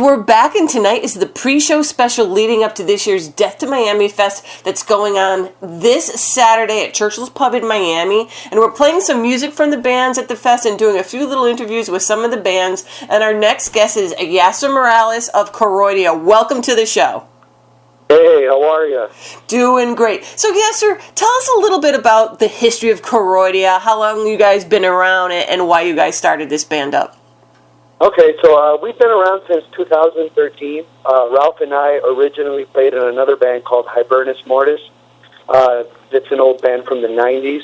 we're back, and tonight is the pre-show special leading up to this year's Death to Miami Fest that's going on this Saturday at Churchill's Pub in Miami. And we're playing some music from the bands at the fest and doing a few little interviews with some of the bands. And our next guest is Yasser Morales of Koroidia. Welcome to the show. Hey, how are you? Doing great. So, Yasser, tell us a little bit about the history of Koroidia, how long you guys been around, and why you guys started this band up. Okay, so we've been around since 2013. Ralph and I originally played in another band called Yasser Morales. It's an old band from the 90s.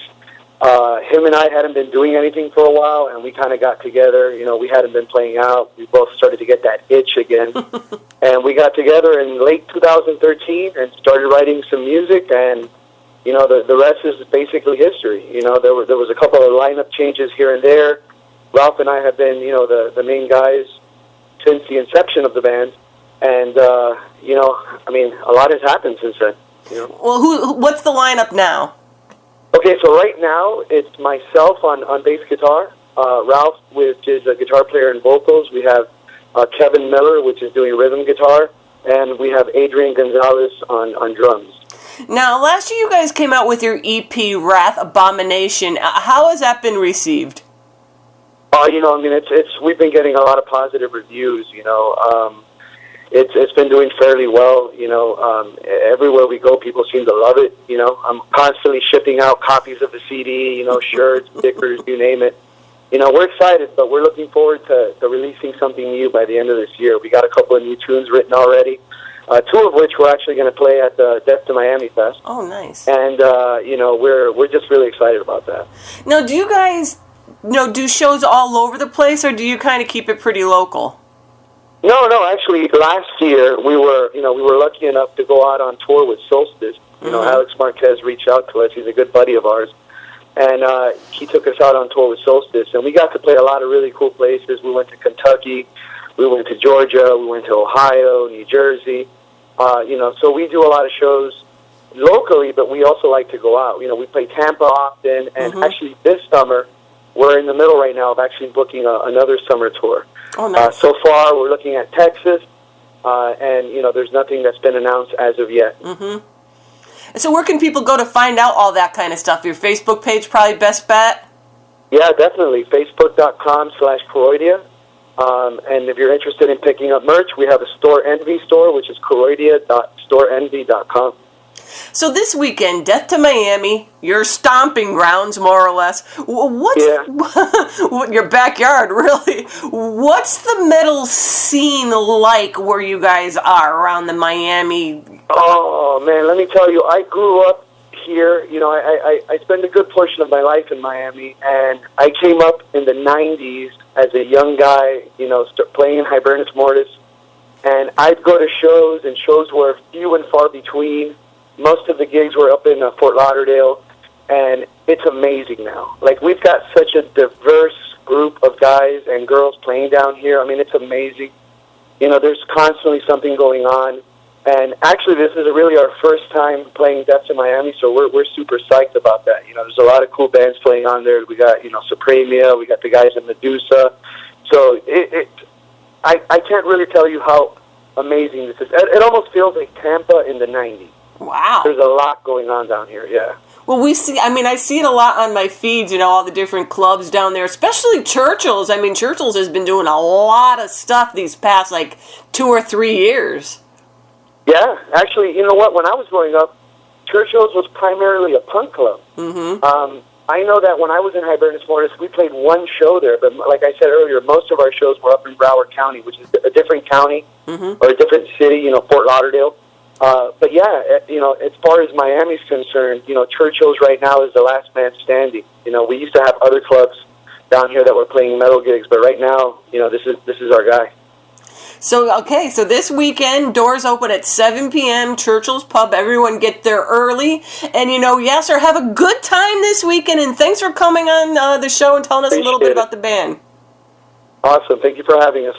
Him and I hadn't been doing anything for a while, and we kind of got together. You know, we hadn't been playing out. We both started to get that itch again. And we got together in late 2013 and started writing some music, and, you know, the rest is basically history. You know, there was a couple of lineup changes here and there. Ralph and I have been, you know, the main guys since the inception of the band, and you know, I mean, a lot has happened since then. You know. Well, what's the lineup now? Okay, so right now it's myself on bass guitar, Ralph, which is a guitar player and vocals. We have Kevin Miller, which is doing rhythm guitar, and we have Adrian Gonzalez on drums. Now, last year you guys came out with your EP, Wrath Abomination. How has that been received? You know, I mean, we've been getting a lot of positive reviews. You know, it's been doing fairly well. You know, everywhere we go, people seem to love it. You know, I'm constantly shipping out copies of the CD. You know, shirts, stickers, you name it. You know, we're excited, but we're looking forward to releasing something new by the end of this year. We got a couple of new tunes written already. Two of which we're actually going to play at the Death to Miami Fest. Oh, nice! And you know, we're just really excited about that. Now, do you guys, do shows all over the place, or do you kind of keep it pretty local? No. Actually, last year we were lucky enough to go out on tour with Solstice. You know, Alex Marquez reached out to us. He's a good buddy of ours, and he took us out on tour with Solstice, and we got to play a lot of really cool places. We went to Kentucky, we went to Georgia, we went to Ohio, New Jersey. You know, so we do a lot of shows locally, but we also like to go out. You know, we play Tampa often, and actually this summer, we're in the middle right now of actually booking another summer tour. Oh, nice. So far, we're looking at Texas, and, you know, there's nothing that's been announced as of yet. So where can people go to find out all that kind of stuff? Your Facebook page, probably best bet? Yeah, definitely. Facebook.com/Koroidia. And if you're interested in picking up merch, we have a Store Envy store, which is Koroidia.storeenvy.com. So this weekend, Death to Miami, your stomping grounds, more or less. What's your backyard, really? What's the metal scene like where you guys are around the Miami? Oh, man, let me tell you, I grew up here. You know, I spent a good portion of my life in Miami, and I came up in the 90s as a young guy, you know, playing in Yasser Morales, and I'd go to shows, and shows were few and far between. Most of the gigs were up in Fort Lauderdale, and it's amazing now. Like, we've got such a diverse group of guys and girls playing down here. I mean, it's amazing. You know, there's constantly something going on, and actually this is really our first time playing Death to Miami, so we're super psyched about that. You know, there's a lot of cool bands playing on there. We got, you know, Supremia, we got the guys in Medusa. So I can't really tell you how amazing this is. It almost feels like Tampa in the 90s. Wow. There's a lot going on down here, yeah. Well, I see it a lot on my feeds, you know, all the different clubs down there, especially Churchill's. I mean, Churchill's has been doing a lot of stuff these past, 2 or 3 years. Yeah, actually, you know what? When I was growing up, Churchill's was primarily a punk club. I know that when I was in Yasser Morales, we played one show there, but like I said earlier, most of our shows were up in Broward County, which is a different county or a different city, you know, Fort Lauderdale. But yeah, you know, as far as Miami's concerned, you know, Churchill's right now is the last man standing. You know, we used to have other clubs down here that were playing metal gigs, but right now, you know, this is our guy. So this weekend, doors open at 7 p.m., Churchill's Pub. Everyone get there early. And, you know, Yasser, have a good time this weekend, and thanks for coming on the show and telling us a little bit about the band. Awesome. Thank you for having us.